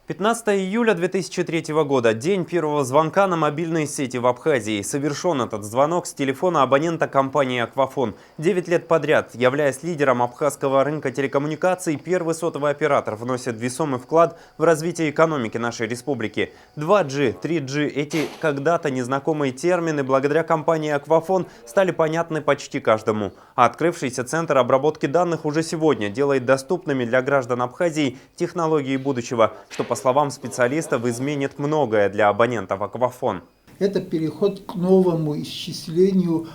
15 июля 2003 года – день первого звонка на мобильные сети в Абхазии. Совершен этот звонок с телефона абонента компании «Аквафон». 9 лет подряд, являясь лидером абхазского рынка телекоммуникаций, первый сотовый оператор вносит весомый вклад в развитие экономики нашей республики. 2G, 3G – эти когда-то незнакомые термины благодаря компании «Аквафон» стали понятны почти каждому. А открывшийся центр обработки данных уже сегодня делает доступными для граждан Абхазии технологии будущего, что, по словам специалистов, изменит многое для абонентов «Аквафон». Это переход к новому исчислению,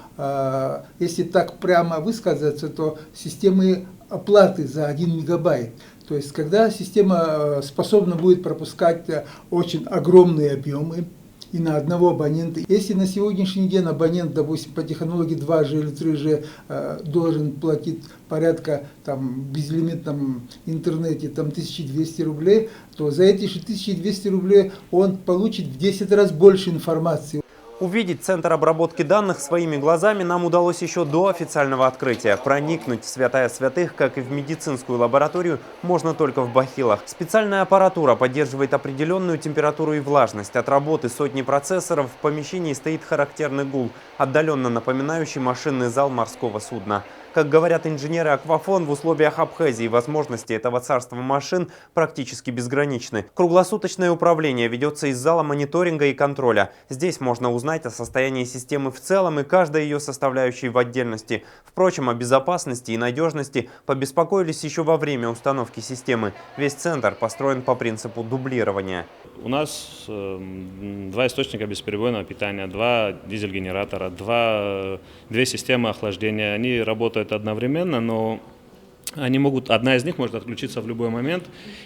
если так прямо высказаться, то системы оплаты за 1 мегабайт. То есть, когда система способна будет пропускать очень огромные объемы и на одного абонента. Если на сегодняшний день абонент, допустим, по технологии 2G или 3G должен платить порядка в безлимитном интернете 1200 рублей, то за эти же 1200 рублей он получит в 10 раз больше информации. Увидеть центр обработки данных своими глазами нам удалось еще до официального открытия. Проникнуть в святая святых, как и в медицинскую лабораторию, можно только в бахилах. Специальная аппаратура поддерживает определенную температуру и влажность. От работы сотни процессоров в помещении стоит характерный гул, отдаленно напоминающий машинный зал морского судна. Как говорят инженеры «Аквафон», в условиях Абхазии возможности этого царства машин практически безграничны. Круглосуточное управление ведется из зала мониторинга и контроля. Здесь можно узнать о состоянии системы в целом и каждой ее составляющей в отдельности. Впрочем, о безопасности и надежности побеспокоились еще во время установки системы. Весь центр построен по принципу дублирования. У нас 2 источника бесперебойного питания, 2 дизель-генератора, 2 системы охлаждения. Они работают одновременно, но одна из них может отключиться в любой момент,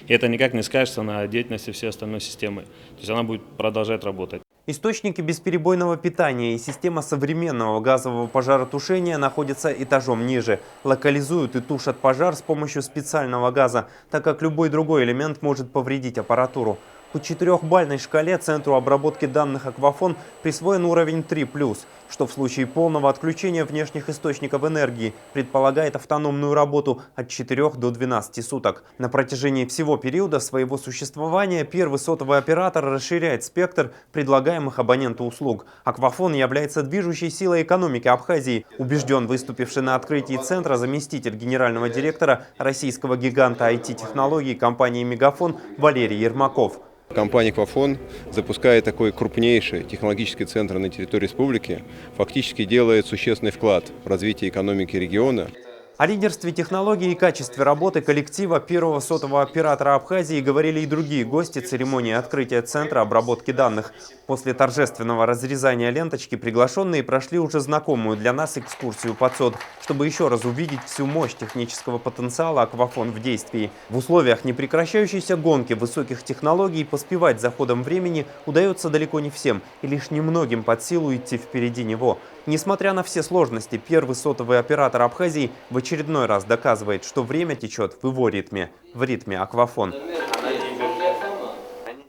и это никак не скажется на деятельности всей остальной системы. То есть она будет продолжать работать. Источники бесперебойного питания и система современного газового пожаротушения находятся этажом ниже. Локализуют и тушат пожар с помощью специального газа, так как любой другой элемент может повредить аппаратуру. По 4-бальной шкале центру обработки данных «Аквафон» присвоен уровень 3+, что в случае полного отключения внешних источников энергии предполагает автономную работу от 4 до 12 суток. На протяжении всего периода своего существования первый сотовый оператор расширяет спектр предлагаемых абоненту услуг. «Аквафон» является движущей силой экономики Абхазии, убежден выступивший на открытии центра заместитель генерального директора российского гиганта IT-технологий компании «Мегафон» Валерий Ермаков. Компания «Аквафон», запуская такой крупнейший технологический центр на территории республики, фактически делает существенный вклад в развитие экономики региона. О лидерстве технологий и качестве работы коллектива первого сотового оператора Абхазии говорили и другие гости церемонии открытия центра обработки данных. После торжественного разрезания ленточки приглашенные прошли уже знакомую для нас экскурсию под СОД, чтобы еще раз увидеть всю мощь технического потенциала «Аквафон» в действии. В условиях непрекращающейся гонки высоких технологий поспевать за ходом времени удается далеко не всем, и лишь немногим под силу идти впереди него. Несмотря на все сложности, первый сотовый оператор Абхазии в очередной раз доказывает, что время течет в его ритме, в ритме «Аквафон».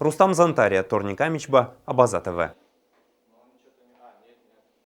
Рустам Зантария, Торник Амичба, Абаза ТВ.